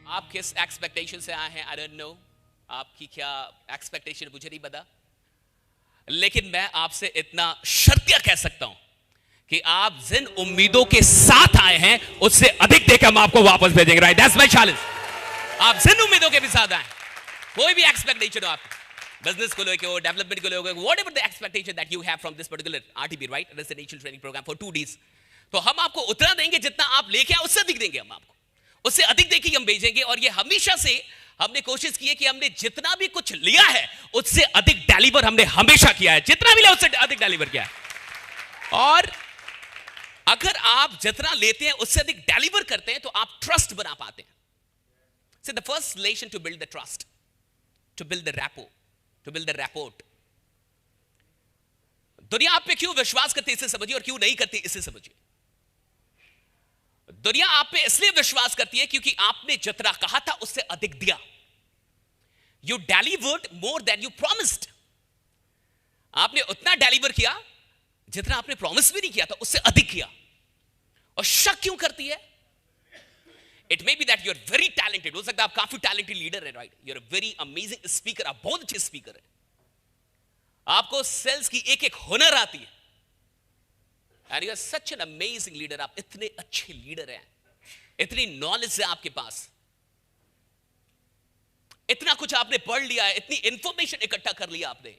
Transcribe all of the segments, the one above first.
आप किस एक्सपेक्टेशन से आए हैं आई डोंट नो, आपकी क्या एक्सपेक्टेशन मुझे नहीं पता, लेकिन मैं आपसे इतना शर्तिया कह सकता हूं कि आप जिन उम्मीदों के साथ आए हैं उससे अधिक देकर हम आपको वापस भेजेंगे। Right, that's my challenge. आप जिन उम्मीदों के भी साथ आए, कोई भी एक्सपेक्टेशन हो आप बिजनेस को लेकर हो, डेवलपमेंट को लेकर, whatever the expectation that you have from this particular RTP, right, residential training programme for 2 days, तो हम आपको उतना देंगे जितना आप लेके आए, उससे अधिक देंगे हम आपको, उससे अधिक देके हम भेजेंगे। और ये हमेशा से हमने कोशिश की है कि हमने जितना भी कुछ लिया है उससे अधिक डिलीवर हमने हमेशा किया है, जितना भी लिया उससे अधिक डिलीवर किया है। और अगर आप जितना लेते हैं उससे अधिक डिलीवर करते हैं तो आप ट्रस्ट बना पाते हैं। So the first relation to build the trust, to build the rapport, to build the rapport. दुनिया आप पे क्यों विश्वास करती है इसे समझिए, और क्यों नहीं करती इसे समझिए। दुनिया आप पे इसलिए विश्वास करती है क्योंकि आपने जितना कहा था उससे अधिक दिया। You delivered more than you promised. आपने उतना डिलीवर किया जितना आपने प्रॉमिस भी नहीं किया था, उससे अधिक किया। और शक क्यों करती है? It may be that you're very talented, हो सकता है आप काफी talented leader है, right? You're a very amazing speaker, आप बहुत अच्छे स्पीकर हैं, आपको सेल्स की एक एक हुनर आती है, and you're such an amazing leader, आप इतने अच्छे लीडर हैं, इतनी नॉलेज है आपके पास, इतना कुछ आपने पढ़ लिया है, इतनी इंफॉर्मेशन इकट्ठा कर लिया आपने,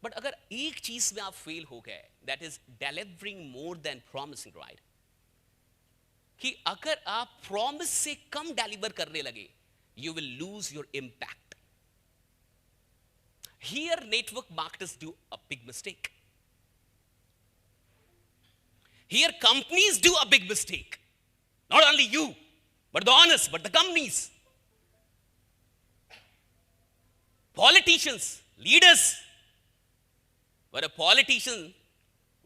बट अगर एक चीज में आप फेल हो गए, that is delivering more than promising, right? कि अगर आप प्रॉमिस से कम डिलीवर करने लगे, you will lose your impact. Here network marketers do a big mistake, here companies do a big mistake, not only you but the honours, but the companies, politicians, leaders. When a politician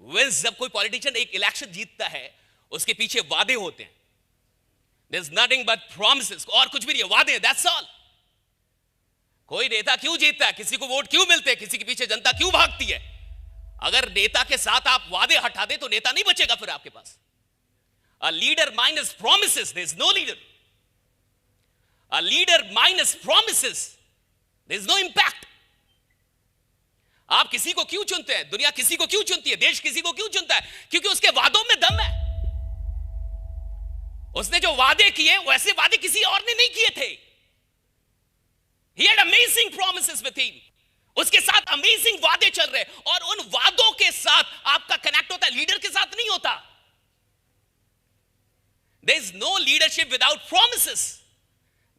wins, जब कोई politician एक election जीतता है उसके पीछे वादे होते हैं, there's nothing but promises, और कुछ भी नहीं है, वादे, that's all। कोई नेता क्यों जीतता है, किसी को वोट क्यों मिलते हैं, किसी के पीछे जनता क्यों भागती है? अगर नेता के साथ आप वादे हटा दे तो नेता नहीं बचेगा फिर आपके पास। A leader minus promises, there's no leader। A leader minus promises, there's no impact। आप किसी को क्यों चुनते हैं? दुनिया किसी को क्यों चुनती है? देश किसी को क्यों चुनता है? क्योंकि उसके वादों में दम है। उसने जो वादे किए वैसे वादे किसी और ने नहीं किए थे। He had amazing promises with him। उसके साथ अमेजिंग वादे चल रहे, और उन वादों के साथ आपका कनेक्ट होता है, लीडर के साथ नहीं होता। There is no leadership without promises।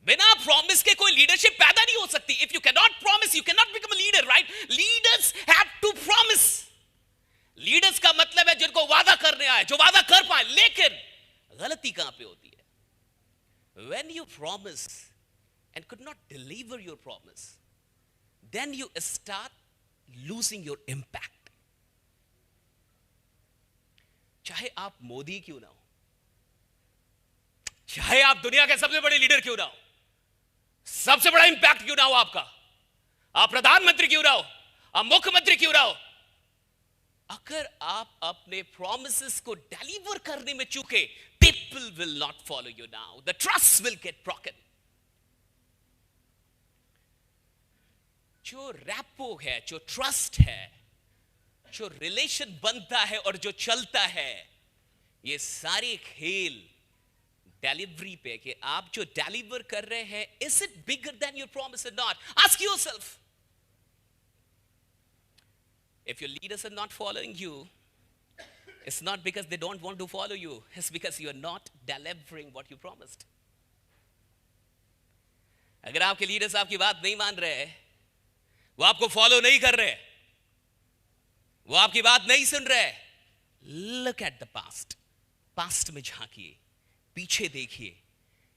बिना प्रॉमिस के कोई लीडरशिप पैदा नहीं हो सकती। If you cannot promise, you cannot become a leader, right? Leaders have to promise। Leaders का मतलब है जिनको वादा करने आए, जो वादा कर पाए। लेकिन गलती कहां पे होती है? When you promise and could not deliver your promise, then you start losing your impact। चाहे आप मोदी क्यों ना हो, चाहे आप दुनिया के सबसे बड़े लीडर क्यों ना हो, सबसे बड़ा इंपैक्ट क्यों ना हो आपका, आप प्रधानमंत्री क्यों ना हो, आप मुख्यमंत्री क्यों ना हो, अगर आप अपने प्रॉमिसेस को डिलीवर करने में चूके, people will not follow you now, the trust will get broken. जो रैपो है, जो ट्रस्ट है, जो रिलेशन बनता है और जो चलता है, ये सारे खेल डिलीवरी पे, कि आप जो डिलीवर कर रहे हैं, is it bigger than your promise और not? Ask yourself. If your leaders are not following you, it's not because they don't want to follow you, it's because you are not delivering what you promised। अगर आपके leaders आपकी बात नहीं मान रहे, वो आपको फॉलो नहीं कर रहे, वो आपकी बात नहीं सुन रहे, look at the past। Past में झांकिए, पीछे देखिए,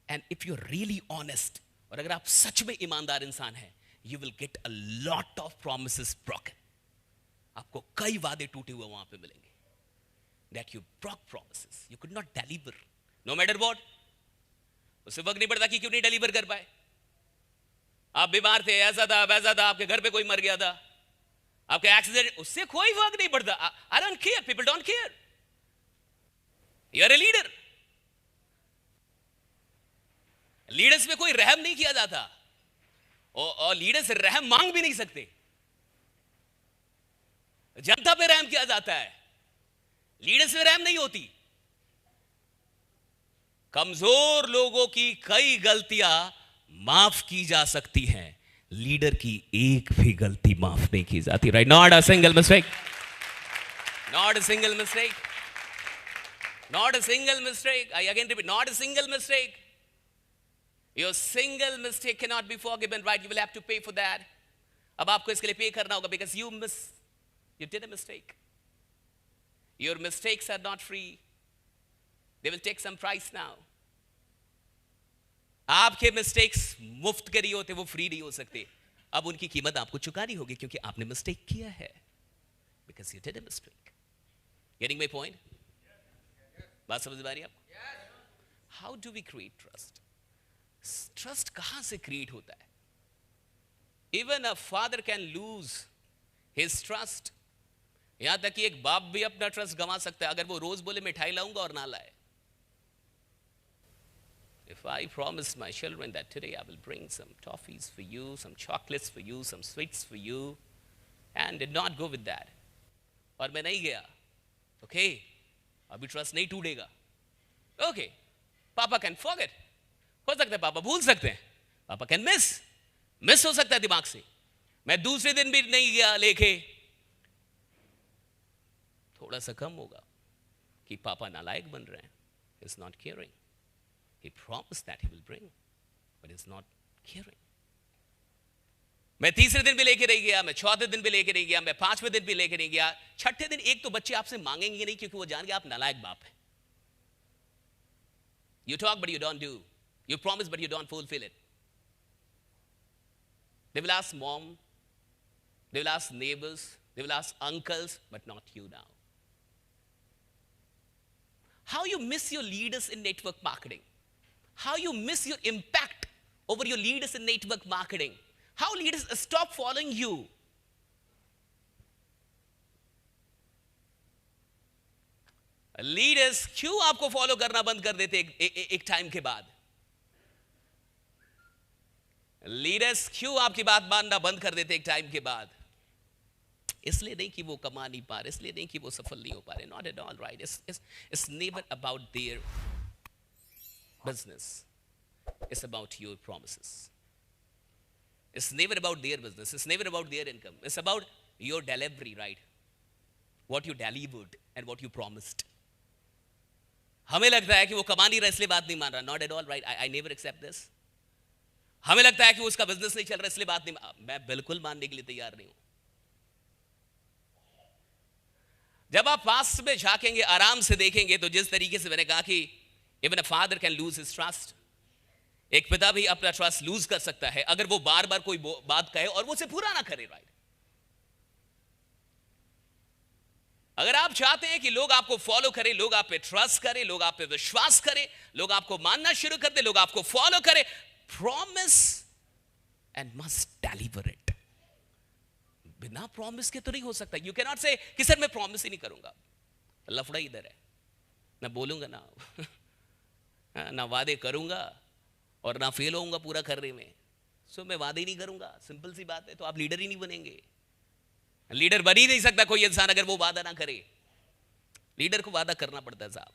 and if you are really honest, और अगर आप सच में ईमानदार इंसान हैं, you will get a lot of promises broken. आपको कई वादे टूटे हुए वहां पे मिलेंगे, that you broke promises, you could not deliver no matter what. उससे वक्त नहीं पड़ता कि क्यों नहीं डिलीवर कर पाए। आप बीमार थे, ऐसा था वैसा था, आपके घर पे कोई मर गया था, आपके एक्सीडेंट, उससे कोई फर्क नहीं पड़ता। I don't care, people don't care, you are a leader. Leaders पे कोई रहम नहीं किया जाता, और लीडर्स रहम मांग भी नहीं सकते। जनता पे रहम किया जाता है, लीडर्स पे रहम नहीं होती। कमजोर लोगों की कई गलतियां माफ की जा सकती हैं, लीडर की एक भी गलती माफ नहीं की जाती। Right, not a single mistake, not a single mistake, not a single mistake. I again repeat, not a single mistake. Your single mistake cannot be forgiven, right? You will have to pay for that. अब आपको इसके लिए पे करना होगा, because you did a mistake. Your mistakes are not free. They will take some price now. आपके mistakes मुफ्त के नहीं होते, वो फ्री नहीं हो सकते। अब उनकी कीमत आपको चुकानी होगी, क्योंकि आपने मिस्टेक किया है, because you did a mistake. Getting my point? बात समझ में आ रही है आपको? How do we create trust? Trust कहां से क्रिएट होता है? Even a father can lose his trust. यहां तक कि एक बाप भी अपना ट्रस्ट गंवा सकता है अगर वो रोज बोले मिठाई लाऊंगा और ना लाए। If I promise my children that today I will bring some toffees for you, some chocolates for you, some sweets for you, and did not go with that, और मैं नहीं गया, okay, अभी ट्रस्ट नहीं टूटेगा। Okay, पापा can forget, हो सकता है पापा भूल सकते हैं, पापा कैन मिस हो सकता है दिमाग से। मैं दूसरे दिन भी नहीं गया लेके, थोड़ा सा कम होगा कि पापा नालायक बन रहे हैं, is not caring. He promised that he will bring, but is not caring. मैं तीसरे दिन भी लेके नहीं गया, मैं चौथे दिन भी लेके नहीं गया, मैं पांचवें दिन भी लेके नहीं गया, छठे दिन एक तो बच्चे आपसे मांगेंगे नहीं, क्योंकि वो जान गए आप नालायक बाप है। You talk but you don't do, you promise but you don't fulfill it. They will ask mom, they will ask neighbors, they will ask uncles, but not you now. How you miss your leaders in network marketing? How you miss your impact over your leaders in network marketing? How leaders stop following you? Leaders क्यों आपको follow करना बंद कर देते एक time के बाद? Leaders क्यों आपकी बात मानना बंद कर देते एक टाइम के बाद? इसलिए नहीं कि वो कमा नहीं पा रहे, इसलिए नहीं कि वो सफल नहीं हो पा रहे, not at all, right? It's never about their business, it's about your promises. It's never about their business, it's never about their income, it's about your delivery, right? What you delivered and what you promised. हमें लगता है कि वो कमा नहीं रहा इसलिए बात नहीं मान रहा, not at all, right? I never accept this. हमें लगता है कि उसका बिजनेस नहीं चल रहा इसलिए बात नहीं, मैं बिल्कुल मानने के लिए तैयार नहीं हूं। जब आप पास में झांकेंगे, आराम से देखेंगे, तो जिस तरीके से मैंने कहा कि even a father can lose his trust, एक पिता भी अपना ट्रस्ट लूज कर सकता है अगर वो बार बार कोई बात कहे और वो उसे पूरा ना करे, राइट? अगर आप चाहते हैं कि लोग आपको फॉलो करें, लोग आप पे ट्रस्ट करें, लोग आप पे विश्वास करें, लोग आपको मानना शुरू कर दे, लोग आपको फॉलो करें, promise and must deliver it. बिना प्रॉमिस के तो नहीं हो सकता। यू कैन नॉट से कि सर मैं प्रॉमिस ही नहीं करूंगा। लफड़ा इधर है, मैं बोलूंगा ना, ना वादे करूंगा और ना फेल होऊंगा पूरा करने में, सो मैं वादे ही नहीं करूंगा। सिंपल सी बात है, तो आप लीडर ही नहीं बनेंगे। लीडर बन ही नहीं सकता कोई इंसान अगर वो वादा ना करे। लीडर को वादा करना पड़ता है साहब।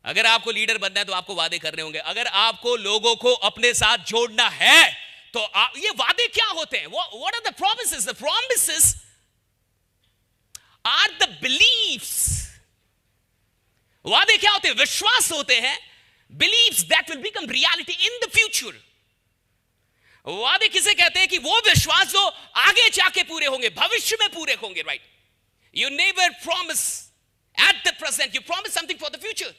अगर आपको लीडर बनना है तो आपको वादे करने होंगे। अगर आपको लोगों को अपने साथ जोड़ना है तो ये वादे क्या होते हैं? What are the promises? The promises are the beliefs. वादे क्या होते हैं? विश्वास होते हैं, beliefs that will become reality in the future. वादे किसे कहते हैं? कि वो विश्वास जो आगे जाके पूरे होंगे, भविष्य में पूरे होंगे, right? You never promise at the present, you promise something for the future.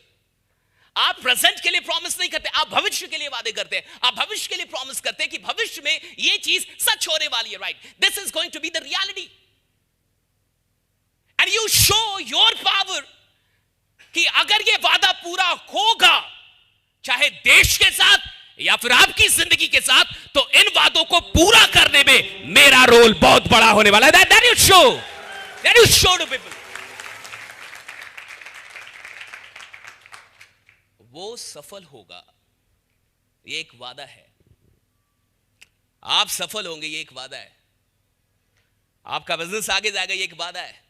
आप प्रेजेंट के लिए प्रॉमिस नहीं करते, आप भविष्य के लिए वादे करते हैं। आप भविष्य के लिए प्रॉमिस करते हैं कि भविष्य में ये चीज सच होने वाली है, right? This is going to be the reality. And you show your power कि अगर ये वादा पूरा होगा, चाहे देश के साथ या फिर आपकी जिंदगी के साथ, तो इन वादों को पूरा करने में मेरा रोल बहुत बड़ा होने वाला है। That you show to people. वो सफल होगा ये एक वादा है। आप सफल होंगे, ये एक वादा है। आपका बिजनेस आगे जाएगा, ये एक वादा है।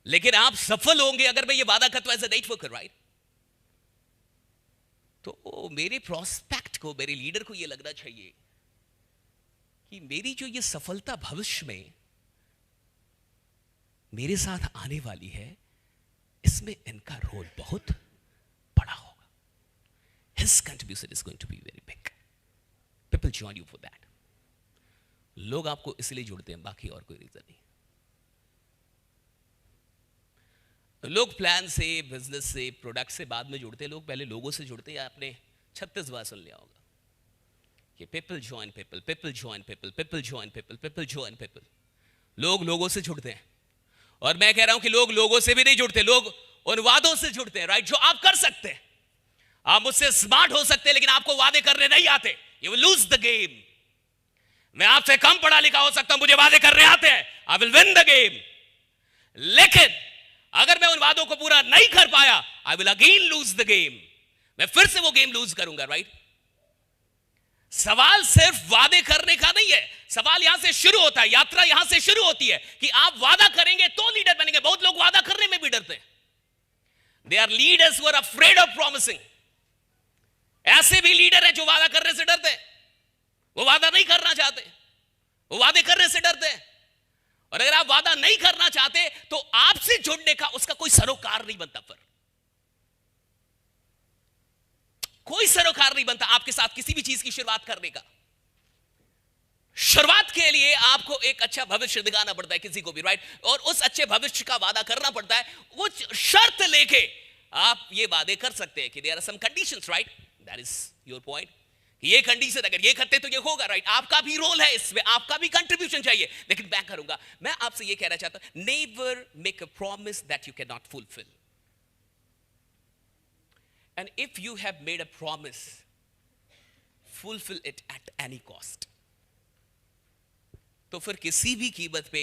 लेकिन आप सफल होंगे अगर मैं ये वादा करता हूं as a night worker, right? तो मेरे प्रोस्पेक्ट को, मेरे लीडर को ये लगना चाहिए कि मेरी जो ये सफलता भविष्य में मेरे साथ आने वाली है, इसमें इनका रोल बहुत बड़ा होगा। His contribution is going to be very big. People join you for that. लोग आपको इसलिए जुड़ते हैं, बाकी और कोई रीजन नहीं। लोग प्लान से, बिजनेस से, प्रोडक्ट से बाद में जुड़ते हैं। लोग पहले लोगों से जुड़ते हैं। आपने 36 बार सुन लिया होगा कि people join people, people join people, people join people, people join people. लोग लोगों से जुड़ते हैं। और मैं कह रहा हूं कि लोग लोगों से भी नहीं जुड़ते, लोग उन वादों से जुड़ते हैं, राइट? जो आप कर सकते हैं। आप मुझसे स्मार्ट हो सकते हैं, लेकिन आपको वादे करने नहीं आते, you will lose the game. मैं आपसे कम पढ़ा लिखा हो सकता हूं, मुझे वादे करने आते हैं, I will win the game. लेकिन अगर मैं उन वादों को पूरा नहीं कर पाया, I will again lose the game. मैं फिर से वो गेम लूज करूंगा, राइट? सवाल सिर्फ वादे करने का नहीं है। सवाल यहां से शुरू होता है, यात्रा यहां से शुरू होती है कि आप वादा करेंगे तो लीडर बनेंगे। बहुत लोग वादा करने में भी डरते हैं। They are leaders who are afraid of promising. ऐसे भी लीडर हैं जो वादा करने से डरते हैं। वो वादा नहीं करना चाहते, वो वादे करने से डरते हैं। और अगर आप वादा नहीं करना चाहते तो आपसे जुड़ने का उसका कोई सरोकार नहीं बनता। पर कोई सरोकार नहीं बनता आपके साथ किसी भी चीज की शुरुआत करने का। शुरुआत के लिए आपको एक अच्छा भविष्य दिखाना पड़ता है किसी को भी, राइट? और उस अच्छे भविष्य का वादा करना पड़ता है। वो शर्त लेके आप ये वादे कर सकते हैं कि there are some conditions, right? That is your point. ये कंडीशन अगर ये करते तो ये होगा, राइट? आपका भी रोल है इसमें, आपका भी कंट्रीब्यूशन चाहिए। लेकिन मैं करूंगा, मैं आपसे ये कहना चाहता हूं, never make a promise that you can not fulfil. And if you have made a promise, fulfill it at any cost. तो फिर किसी भी कीमत पे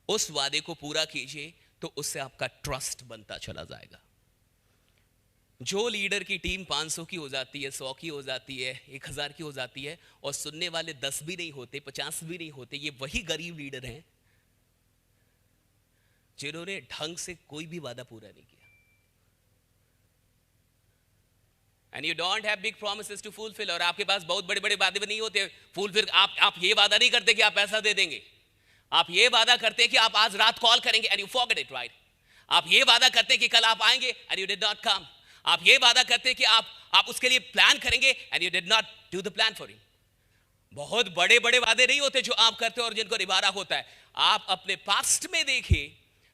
उस वादे को पूरा कीजिए, तो उससे आपका ट्रस्ट बनता चला जाएगा। जो लीडर की टीम 500 की हो जाती है, 100 की हो जाती है, 1000 की हो जाती है, और सुनने वाले 10 भी नहीं होते, 50 भी नहीं होते, ये वही गरीब लीडर हैं जिन्होंने ढंग से कोई भी वादा पूरा नहीं किया। And you don't have big promises to fulfill. और आपके पास बहुत बड़े बड़े वादे भी नहीं होते फुलफिल। आप ये वादा नहीं करते कि आप पैसा दे देंगे। आप ये वादा करते हैं कि आप आज रात कॉल करेंगे and you forget it, right? आप ये वादा करते हैं कि कल आप आएंगे and you did not come. आप ये वादा करते हैं कि आप उसके लिए प्लान करेंगे and you did not do the plan for him. बहुत बड़े बड़े वादे नहीं होते जो आप करते हो और जिनको निभाना होता है। आप अपने पास्ट में देखिए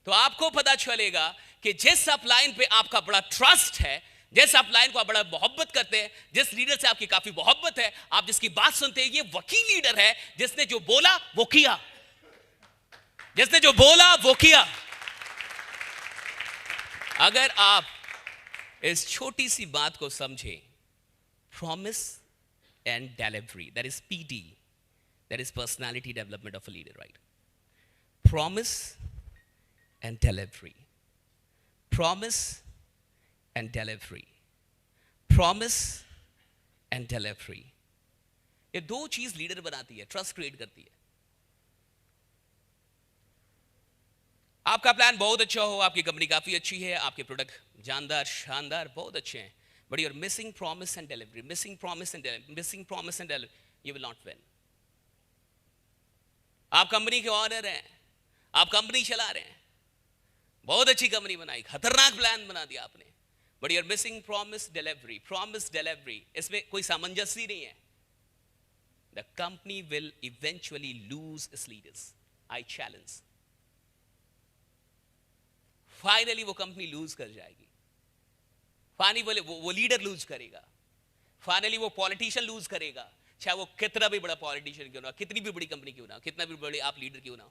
तो आपको पता चलेगा कि जिस अपलाइन पे आपका बड़ा ट्रस्ट है, जिस अपलाइन को आप बड़ा मोहब्बत करते हैं, जिस लीडर से आपकी काफी मोहब्बत है, आप जिसकी बात सुनते हैं, ये वकील लीडर है जिसने जो बोला वो किया, जिसने जो बोला वो किया। अगर आप इस छोटी सी बात को समझें, promise and delivery, that is PD, that is personality development of a leader, right? Promise and delivery, promise and delivery, promise and delivery, ये दो चीज लीडर बनाती है, ट्रस्ट क्रिएट करती है। आपका प्लान बहुत अच्छा हो, आपकी कंपनी काफी अच्छी है, आपके प्रोडक्ट जानदार शानदार बहुत अच्छे हैं, but you are missing promise and delivery, missing promise and delivery, missing promise and delivery, you will not win. आप कंपनी के ऑनर हैं, आप कंपनी चला रहे हैं, बहुत अच्छी कंपनी बनाई, खतरनाक प्लान बना दिया आपने, but you are missing promise delivery, promise delivery, इसमें कोई सामंजस्य ही नहीं है। The company will eventually lose its leaders, I challenge. Finally वो कंपनी लूज कर जाएगी, फाइनली वो लीडर लूज करेगा, फाइनली वो पॉलिटिशियन लूज करेगा, चाहे वो कितना भी बड़ा पॉलिटिशियन क्यों ना, कितनी भी बड़ी कंपनी क्यों ना, कितना भी बड़े आप लीडर क्यों ना।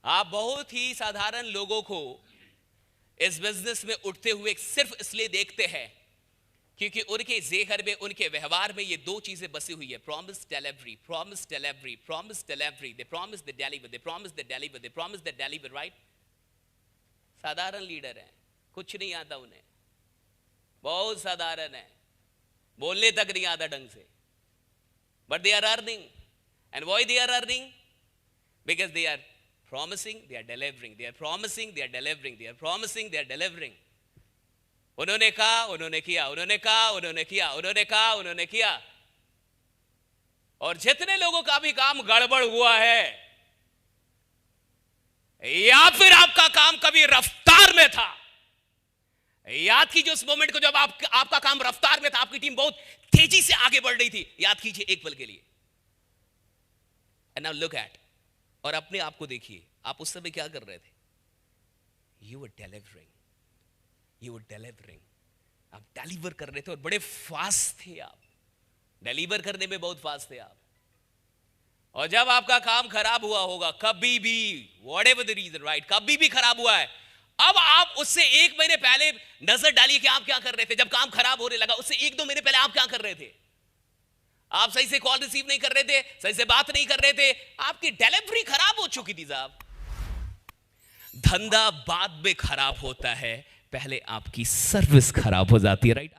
आप बहुत ही साधारण लोगों को इस बिजनेस में उठते हुए सिर्फ इसलिए देखते हैं क्योंकि उनके जेहर में, उनके व्यवहार में ये दो चीजें बसी हुई है, promise delivery, promise delivery, promise delivery. They promise the deliver, they promise the deliver, they promise the deliver, right? साधारण लीडर हैं, कुछ नहीं आता उन्हें, बहुत साधारण है, बोलने तक नहीं आता ढंग से, but they are earning. And why they are earning? Because they are promising, they are delivering, they are promising, they are delivering, they are promising, they are delivering. उन्होंने कहा, उन्होंने किया, उन्होंने कहा, उन्होंने किया, उन्होंने कहा, उन्होंने किया. और जितने लोगों का भी काम गड़बड़ हुआ है, या फिर आपका काम कभी रफ्तार में था, याद कीजिए उस मोमेंट को जब आपका काम रफ्तार में था, आपकी टीम बहुत तेजी से आगे बढ़ रही थी. याद कीजिए एक पल के लिए. एंड नाउ लुक एट, और अपने आप को देखिए, आप उस समय क्या कर रहे थे? You were delivering, you were delivering. आप डिलीवर कर रहे थे और बड़े फास्ट थे. आप डिलीवर करने में बहुत फास्ट थे आप. और जब आपका काम खराब हुआ होगा, कभी भी, whatever the reason, right, कभी भी खराब हुआ है, अब आप उससे 1 महीने पहले नजर डालिए कि आप क्या कर रहे थे. जब काम खराब होने लगा, उससे 1-2 महीने पहले आप क्या कर रहे थे? आप सही से कॉल रिसीव नहीं कर रहे थे, सही से बात नहीं कर रहे थे, आपकी डिलीवरी खराब हो चुकी थी साहब. धंधा बाद में खराब होता है, पहले आपकी सर्विस खराब हो जाती है, राइट.